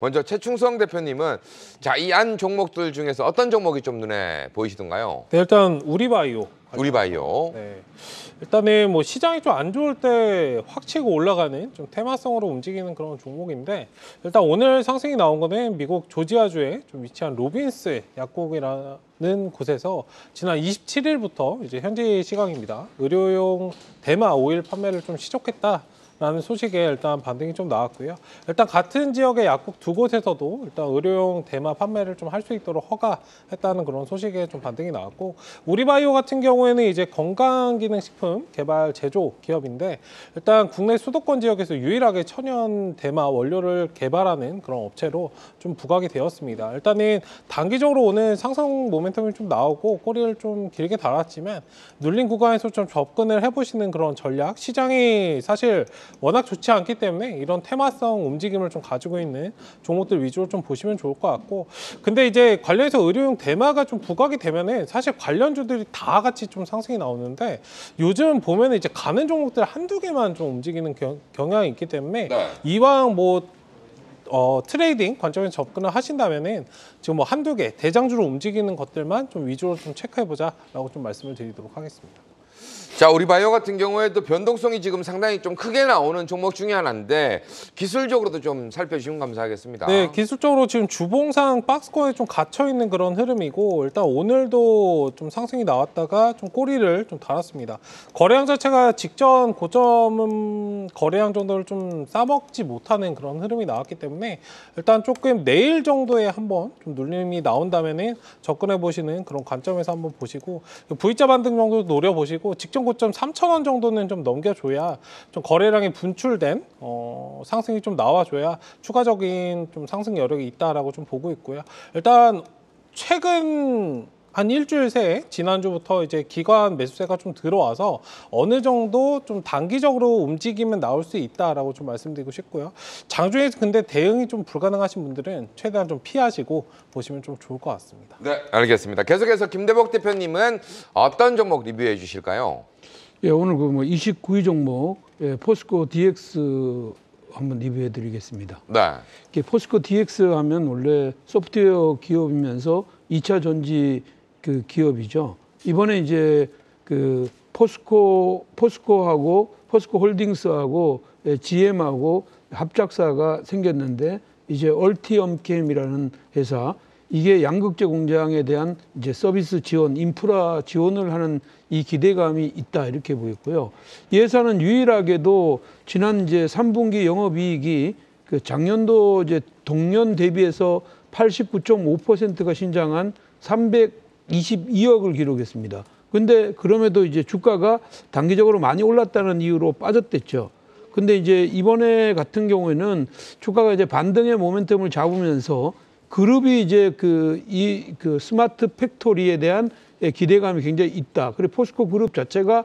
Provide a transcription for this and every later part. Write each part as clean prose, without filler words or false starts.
먼저 최충성 대표님은 자, 이 안 종목들 중에서 어떤 종목이 좀 눈에 보이시던가요? 네, 일단 우리바이오. 우리바이오. 네. 일단은 뭐 시장이 좀 안 좋을 때 확 치고 올라가는 좀 테마성으로 움직이는 그런 종목인데, 일단 오늘 상승이 나온 거는 미국 조지아주에 좀 위치한 로빈스 약국이라는 곳에서 지난 27일부터 이제 현지 시각입니다. 의료용 대마 오일 판매를 좀 시작했다 라는 소식에 일단 반등이 좀 나왔고요. 일단 같은 지역의 약국 두 곳에서도 일단 의료용 대마 판매를 좀 할 수 있도록 허가했다는 그런 소식에 좀 반등이 나왔고, 우리바이오 같은 경우에는 이제 건강기능식품 개발 제조 기업인데, 일단 국내 수도권 지역에서 유일하게 천연 대마 원료를 개발하는 그런 업체로 좀 부각이 되었습니다. 일단은 단기적으로 오는 상승 모멘텀이 좀 나오고 꼬리를 좀 길게 달았지만 눌린 구간에서 좀 접근을 해보시는 그런 전략, 시장이 사실 워낙 좋지 않기 때문에 이런 테마성 움직임을 좀 가지고 있는 종목들 위주로 좀 보시면 좋을 것 같고, 근데 이제 관련해서 의료용 대마가 좀 부각이 되면은 사실 관련주들이 다 같이 좀 상승이 나오는데, 요즘 보면은 이제 가는 종목들 한두 개만 좀 움직이는 경향이 있기 때문에 이왕 뭐 트레이딩 관점에서 접근을 하신다면은 지금 뭐 한두 개 대장주로 움직이는 것들만 좀 위주로 좀 체크해보자라고 좀 말씀을 드리도록 하겠습니다. 자, 우리바이오 같은 경우에도 변동성이 지금 상당히 좀 크게 나오는 종목 중에 하나인데, 기술적으로도 좀 살펴주시면 감사하겠습니다. 네, 기술적으로 지금 주봉상 박스권에 좀 갇혀 있는 그런 흐름이고, 일단 오늘도 좀 상승이 나왔다가 좀 꼬리를 좀 달았습니다. 거래량 자체가 직전 고점 거래량 정도를 좀 싸먹지 못하는 그런 흐름이 나왔기 때문에, 일단 조금 내일 정도에 한번 좀 눌림이 나온다면은 접근해 보시는 그런 관점에서 한번 보시고, V자 반등 정도 노려보시고, 직전 고점 3,000원 정도는 좀 넘겨줘야 좀 거래량이 분출된 상승이 좀 나와줘야 추가적인 좀 상승 여력이 있다라고 좀 보고 있고요. 일단 최근 한 일주일 새 지난주부터 이제 기관 매수세가 좀 들어와서 어느 정도 좀 단기적으로 움직이면 나올 수 있다라고 좀 말씀드리고 싶고요. 장중에서 근데 대응이 좀 불가능하신 분들은 최대한 좀 피하시고 보시면 좀 좋을 것 같습니다. 네, 알겠습니다. 계속해서 김대복 대표님은 어떤 종목 리뷰해 주실까요? 예, 오늘 그 뭐 29위 종목 포스코 DX 한번 리뷰해 드리겠습니다. 네. 포스코 DX 하면 원래 소프트웨어 기업이면서 2차 전지 그 기업이죠. 이번에 이제 그 포스코하고 포스코 홀딩스하고 GM하고 합작사가 생겼는데, 이제 얼티엄캠이라는 회사, 이게 양극재 공장에 대한 이제 서비스 지원, 인프라 지원을 하는 이 기대감이 있다, 이렇게 보였고요. 이 회사는 유일하게도 지난 이제 3분기 영업이익이 그 작년도 이제 동년 대비해서 89.5%가 신장한 322억을 기록했습니다. 근데 그럼에도 이제 주가가 단기적으로 많이 올랐다는 이유로 빠졌댔죠. 근데 이제 이번에 같은 경우에는 주가가 이제 반등의 모멘텀을 잡으면서 그룹이 이제 그 스마트 팩토리에 대한 기대감이 굉장히 있다. 그리고 포스코 그룹 자체가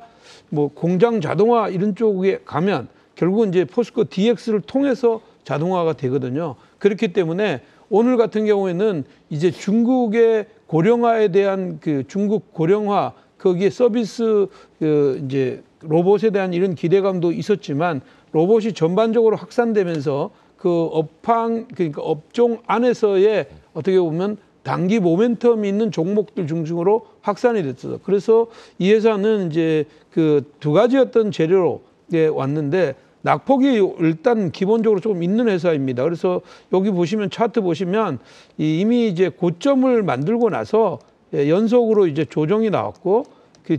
뭐 공장 자동화 이런 쪽에 가면 결국은 이제 포스코 DX를 통해서 자동화가 되거든요. 그렇기 때문에 오늘 같은 경우에는 이제 중국의 고령화에 대한 그 중국 고령화, 거기에 서비스 이제 로봇에 대한 이런 기대감도 있었지만, 로봇이 전반적으로 확산되면서 그 그러니까 업종 안에서의 어떻게 보면 단기 모멘텀이 있는 종목들 중심으로 확산이 됐어요. 그래서 이 회사는 이제 그 두 가지 어떤 재료로 왔는데, 낙폭이 일단 기본적으로 조금 있는 회사입니다. 그래서 여기 보시면 차트 보시면 이미 이제 고점을 만들고 나서 연속으로 이제 조정이 나왔고,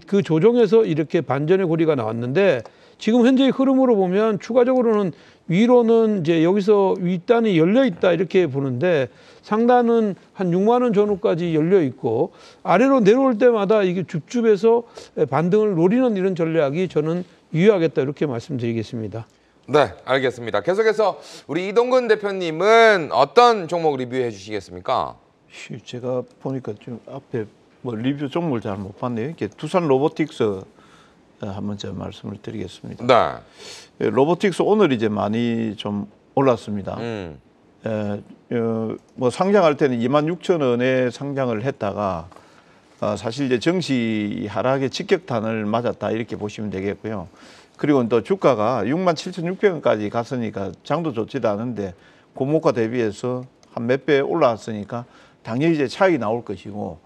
그 조정에서 이렇게 반전의 고리가 나왔는데, 지금 현재의 흐름으로 보면 추가적으로는 위로는 이제 여기서 윗단이 열려 있다, 이렇게 보는데, 상단은 한 6만 원 전후까지 열려 있고, 아래로 내려올 때마다 이게 줍줍해서 반등을 노리는 이런 전략이 저는 유효하겠다, 이렇게 말씀드리겠습니다. 네, 알겠습니다. 계속해서 우리 이동근 대표님은 어떤 종목 리뷰해 주시겠습니까? 제가 보니까 좀 앞에 뭐 리뷰 종목을 잘 못 봤네요. 이렇게 두산 로보틱스 한번 제가 말씀을 드리겠습니다. 네. 로보틱스 오늘 이제 많이 좀 올랐습니다. 뭐 상장할 때는 26,000원에 상장을 했다가 사실 이제 정시 하락의 직격탄을 맞았다, 이렇게 보시면 되겠고요. 그리고 또 주가가 67,600원까지 갔으니까 장도 좋지도 않은데 고목가 대비해서 한 몇 배 올라왔으니까 당연히 이제 차익이 나올 것이고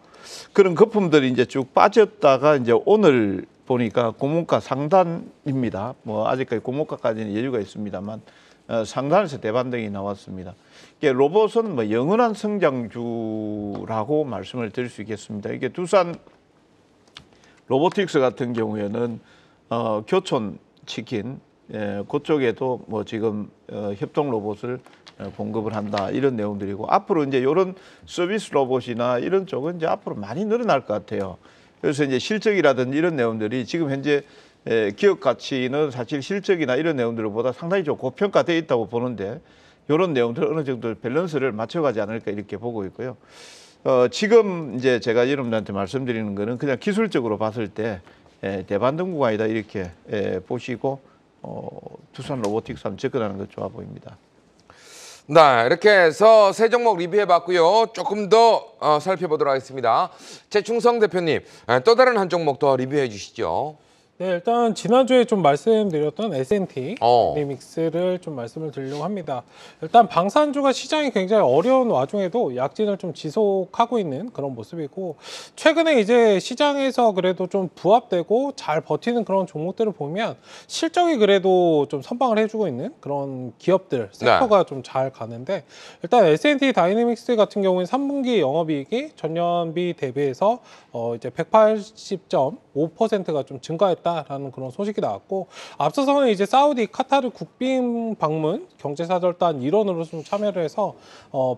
그런 거품들이 이제 쭉 빠졌다가 이제 오늘 보니까 고목가 상단입니다. 뭐 아직까지 고목가까지는 여유가 있습니다만 상단에서 대반등이 나왔습니다. 이게 로봇은 뭐 영원한 성장주라고 말씀을 드릴 수 있겠습니다. 이게 두산 로보틱스 같은 경우에는 교촌 치킨 그쪽에도 뭐 지금 협동 로봇을 공급을 한다 이런 내용들이고 앞으로 이제 이런 서비스 로봇이나 이런 쪽은 이제 앞으로 많이 늘어날 것 같아요. 그래서 이제 실적이라든지 이런 내용들이 지금 현재 기업 가치는 사실 실적이나 이런 내용들보다 상당히 좀 고평가되어 있다고 보는데 이런 내용들 어느 정도 밸런스를 맞춰가지 않을까 이렇게 보고 있고요. 지금 이제 제가 여러분들한테 말씀드리는 거는 그냥 기술적으로 봤을 때 대반등 구간이다 이렇게 보시고 두산 로보틱스 한번 접근하는 것 좋아 보입니다. 네, 이렇게 해서 세 종목 리뷰해봤고요. 조금 더 살펴보도록 하겠습니다. 최충성 대표님, 또 다른 한 종목 더 리뷰해 주시죠. 네, 일단 지난주에 좀 말씀드렸던 S&T 다이내믹스를 좀 말씀을 드리려고 합니다. 일단 방산주가 시장이 굉장히 어려운 와중에도 약진을 좀 지속하고 있는 그런 모습이고 최근에 이제 시장에서 그래도 좀 부합되고 잘 버티는 그런 종목들을 보면 실적이 그래도 좀 선방을 해주고 있는 그런 기업들 섹터가 좀 잘 가는데 일단 S&T 다이내믹스 같은 경우는 3분기 영업이익이 전년비 대비해서 이제 180.5%가 좀 증가했다라는 그런 소식이 나왔고 앞서서는 이제 사우디 카타르 국빈 방문 경제사절단 일원으로 좀 참여를 해서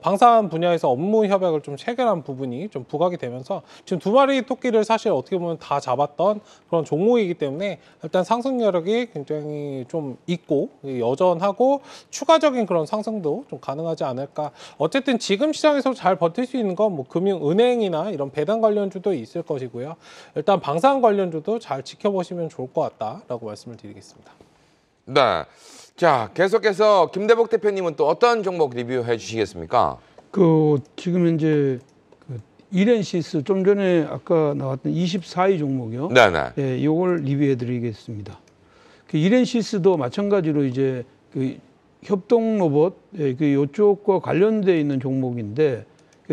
방산 분야에서 업무 협약을 좀 체결한 부분이 좀 부각이 되면서 지금 두 마리 토끼를 사실 어떻게 보면 다 잡았던 그런 종목이기 때문에 일단 상승 여력이 굉장히 좀 있고 여전하고 추가적인 그런 상승도 좀 가능하지 않을까. 어쨌든 지금 시장에서 잘 버틸 수 있는 건 뭐 금융은행이나 이런 배당 관련주도 있을 것이고요. 일단 방산 관련주도 잘 지켜보시면 좋을 것 같다라고 말씀을 드리겠습니다. 네, 자 계속해서 김대복 대표님은 또 어떤 종목 리뷰해 주시겠습니까? 지금 현재 이렌시스 좀 전에 아까 나왔던 24위 종목이요. 네네. 예, 이걸 리뷰해드리겠습니다. 이렌시스도 마찬가지로 이제 협동 로봇 이쪽과 관련돼 있는 종목인데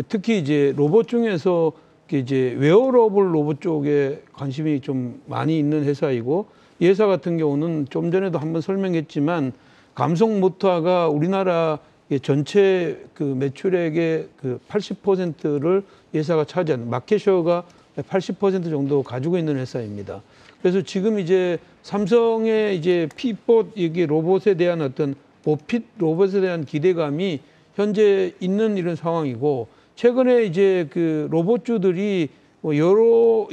특히 이제 로봇 중에서 이제 웨어러블 로봇 쪽에 관심이 좀 많이 있는 회사이고 이 회사 같은 경우는 좀 전에도 한번 설명했지만 감성 모터가 우리나라 전체 매출액의 80%를 회사가 차지하는 마켓셔가 80% 정도 가지고 있는 회사입니다. 그래서 지금 이제 삼성의 이제 피봇 여기 로봇에 대한 어떤 보핏 로봇에 대한 기대감이 현재 있는 이런 상황이고 최근에 이제 로봇주들이 여러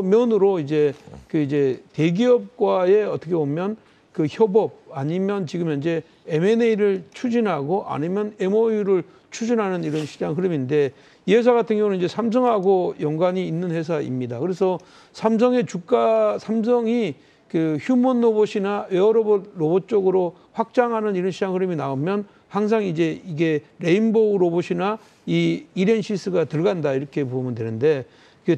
면으로 이제 이제 대기업과의 어떻게 보면 협업 아니면 지금 현재 M&A를 추진하고 아니면 MOU를 추진하는 이런 시장 흐름인데 이 회사 같은 경우는 이제 삼성하고 연관이 있는 회사입니다. 그래서 삼성이 휴먼 로봇이나 웨어러블 로봇 쪽으로 확장하는 이런 시장 흐름이 나오면 항상 이제 이게 레인보우 로봇이나 이 이렌시스가 들어간다 이렇게 보면 되는데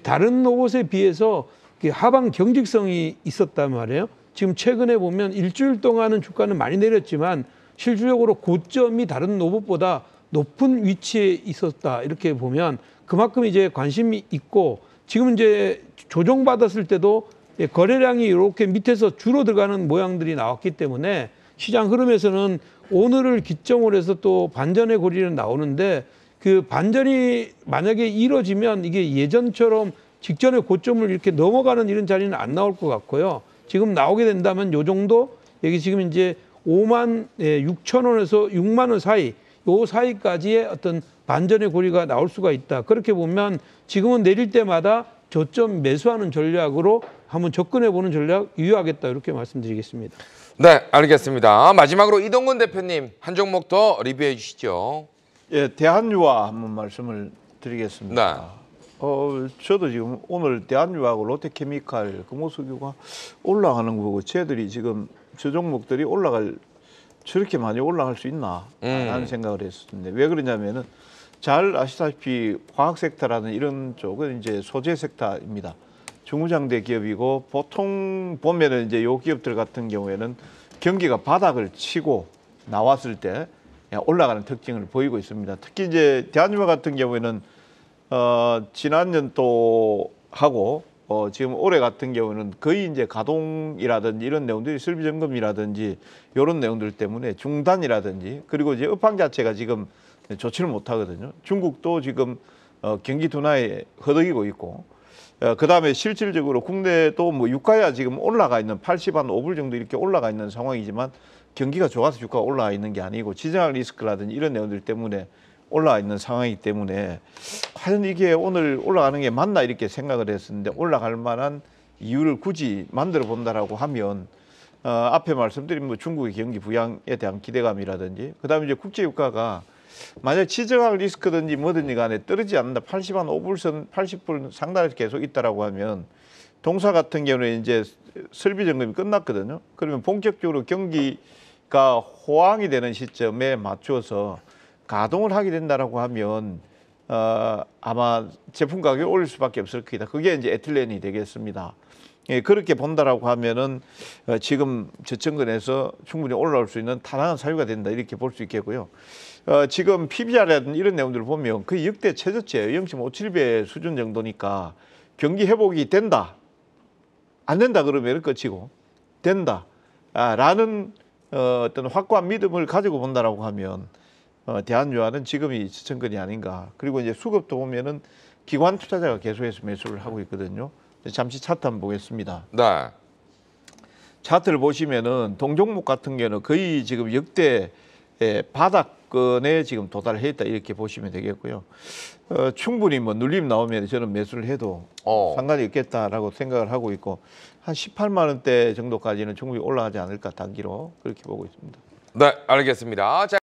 다른 로봇에 비해서 하방 경직성이 있었단 말이에요. 지금 최근에 보면 일주일 동안은 주가는 많이 내렸지만 실질적으로 고점이 다른 로봇보다 높은 위치에 있었다 이렇게 보면 그만큼 이제 관심이 있고 지금 이제 조정받았을 때도 거래량이 이렇게 밑에서 줄어들어가는 모양들이 나왔기 때문에 시장 흐름에서는 오늘을 기점으로 해서 또 반전의 고리는 나오는데 그 반전이 만약에 이루어지면 이게 예전처럼 직전의 고점을 이렇게 넘어가는 이런 자리는 안 나올 것 같고요. 지금 나오게 된다면 요 정도 여기 지금 이제 5만 6천 원에서 6만 원 사이 요 사이까지의 어떤 반전의 고리가 나올 수가 있다. 그렇게 보면 지금은 내릴 때마다 저점 매수하는 전략으로 한번 접근해보는 전략 유효하겠다 이렇게 말씀드리겠습니다. 네, 알겠습니다. 마지막으로 이동근 대표님 한 종목 더 리뷰해 주시죠. 예, 대한유화 한번 말씀을 드리겠습니다. 저도 지금 오늘 대한유화하고 롯데케미칼 금호석유가 올라가는 거 보고 쟤들이 지금 저 종목들이 저렇게 많이 올라갈 수 있나 하는 생각을 했었는데 왜 그러냐면은 잘 아시다시피 화학 섹터라는 이런 쪽은 이제 소재 섹터입니다. 중무장대 기업이고 보통 보면은 이제 요 기업들 같은 경우에는 경기가 바닥을 치고 나왔을 때 올라가는 특징을 보이고 있습니다. 특히 이제 대한유화 같은 경우에는 지난년도 하고 지금 올해 같은 경우는 거의 이제 가동이라든지 이런 내용들이 설비 점검이라든지 이런 내용들 때문에 중단이라든지 그리고 이제 업황 자체가 지금 좋지를 못하거든요. 중국도 지금 경기 둔화에 허덕이고 있고 그다음에 실질적으로 국내도 뭐 유가야 지금 올라가 있는 80한 5불 정도 이렇게 올라가 있는 상황이지만 경기가 좋아서 유가가 올라가 있는 게 아니고 지정학 리스크라든지 이런 내용들 때문에 올라와 있는 상황이기 때문에 과연 이게 오늘 올라가는 게 맞나 이렇게 생각을 했었는데 올라갈 만한 이유를 굳이 만들어 본다라고 하면 앞에 말씀드린 뭐 중국의 경기 부양에 대한 기대감이라든지 그다음에 이제 국제 유가가 만약 지정학 리스크든지 뭐든지 간에 떨어지지 않는다 80한 5불선 80불 상단에서 계속 있다라고 하면 동사 같은 경우는 이제 설비 점검이 끝났거든요. 그러면 본격적으로 경기가 호황이 되는 시점에 맞춰서 가동을 하게 된다라고 하면 아마 제품 가격을 올릴 수밖에 없을 겁니다. 그게 이제 에틸렌이 되겠습니다. 예, 그렇게 본다라고 하면은 지금 저점권에서 충분히 올라올 수 있는 타당한 사유가 된다 이렇게 볼 수 있겠고요. 지금 PBR이라든지 이런 내용들을 보면 거의 역대 최저치예요. 0.57배 수준 정도니까 경기 회복이 된다. 안 된다 그러면 끝이고 된다. 라는 어떤 확고한 믿음을 가지고 본다라고 하면 대한유화는 지금이 지천권이 아닌가. 그리고 이제 수급도 보면은 기관 투자자가 계속해서 매수를 하고 있거든요. 잠시 차트 한번 보겠습니다. 네. 차트를 보시면은 동종목 같은 경우는 거의 지금 역대 바닥권에 지금 도달해 있다 이렇게 보시면 되겠고요. 충분히 뭐 눌림 나오면 저는 매수를 해도 상관이 없겠다라고 생각을 하고 있고 한 18만 원대 정도까지는 충분히 올라가지 않을까 단기로 그렇게 보고 있습니다. 네, 알겠습니다. 자,